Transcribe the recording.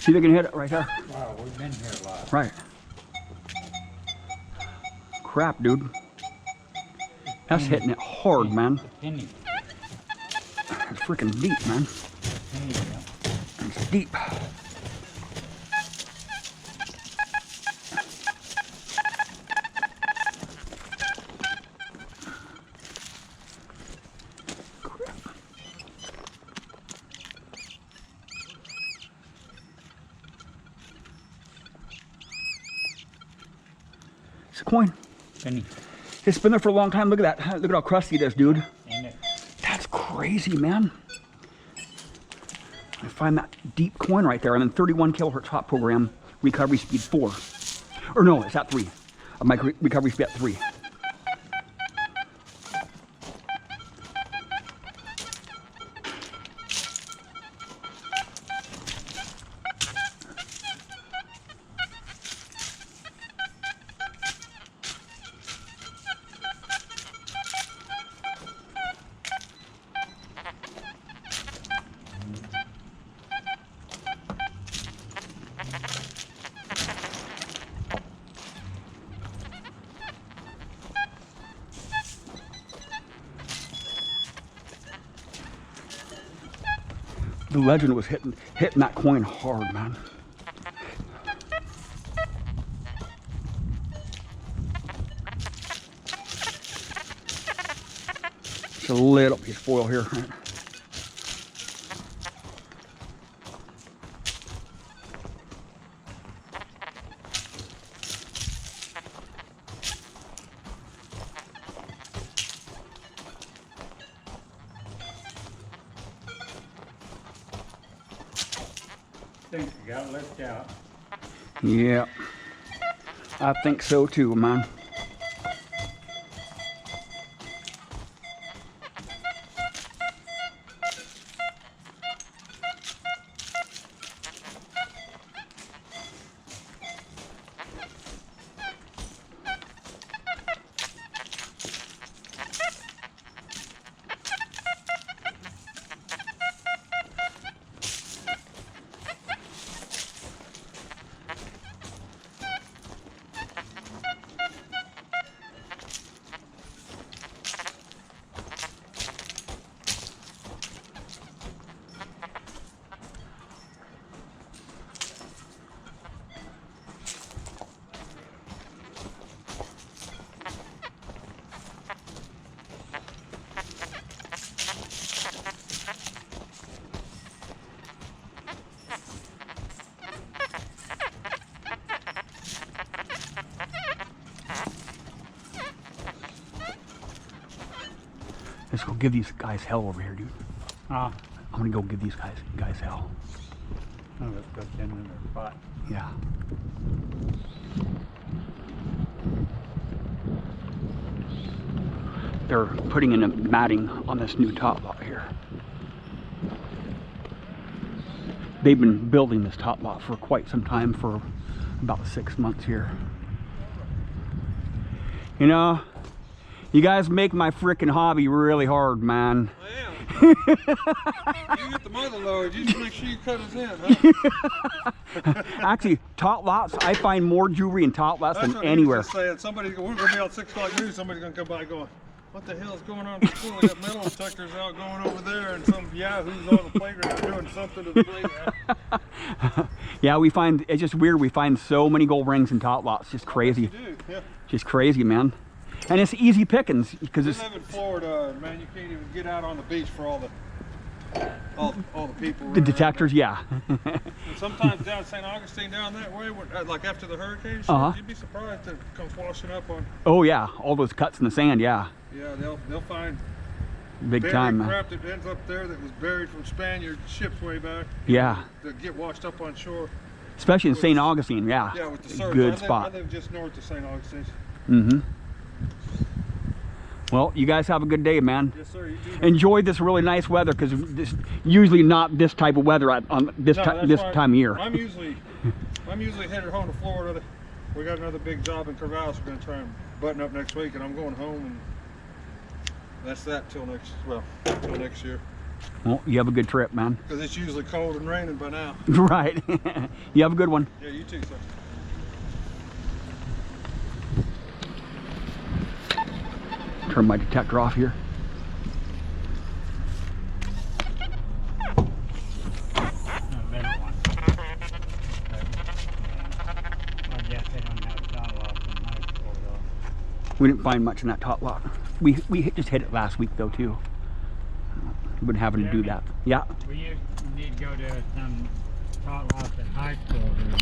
See if they can hit it right there. Wow, we've been here a lot. Right. Crap, dude. That's hitting it hard, man. Penny. It's freaking deep, man. Penny, yeah. It's deep. It's a coin. Penny. It's been there for a long time. Look at that. Look at how crusty it is, dude. Ain't it? That's crazy, man. I find that deep coin right there. And then 31 kilohertz hot program, recovery speed 4. Or no, it's at 3. My recovery speed at 3. The legend was hitting that coin hard, man. Just a little piece of foil here. Right? Think you got lift out. Yeah, I think so too, man. Let's go give these guys hell over here, dude. I'm gonna go give these guys hell. Oh, let's go in their spot. Yeah. They're putting in a matting on this new top lot here. They've been building this top lot for quite some time, for about 6 months here. You know, you guys make my freaking hobby really hard, man. I am. You get the mother load, you just make sure you cut his in, huh? Actually, top lots, I find more jewelry in top lots That's than what anywhere. He was just saying. Somebody's we're gonna be out 6 o'clock news. Somebody's gonna come by going, "What the hell is going on at the school? They got metal detectors out going over there, and some yahoos on the playground doing something to the playground." Yeah, we find it's just weird. We find so many gold rings in top lots. Just crazy. Yes, you do. Yeah. Just crazy, man. And it's easy pickings because We it's. live in Florida, man. You can't even get out on the beach for all the people. The detectors, yeah. And sometimes down St. Augustine, down that way, like after the hurricane, you'd be surprised that it comes washing up on. Oh yeah, all those cuts in the sand, yeah. Yeah, they'll find Big buried time, man. crap that ends up there that was buried from Spaniard ships way back. Yeah. That get washed up on shore. Especially in St. Augustine, yeah. Yeah, with the surf. Good I spot. live just north of St. Augustine. Mm-hmm. Well, you guys have a good day, man. Yes, sir. You too. Enjoy this really nice weather, because this usually not this type of weather on this No, time of year. I'm usually headed home to Florida. We got another big job in Corvallis. We're going to try and button up next week, and I'm going home, and that's that till next year. Well, you have a good trip, man. Because it's usually cold and raining by now. Right. You have a good one. Yeah, you too, sir. Turn my detector off here. No, better one. I guess they don't have dot lock in high school though. We didn't find much in that top lot. We just hit it last week though too. We've been having to do that. Yeah. We need to go to some tot lots in high school.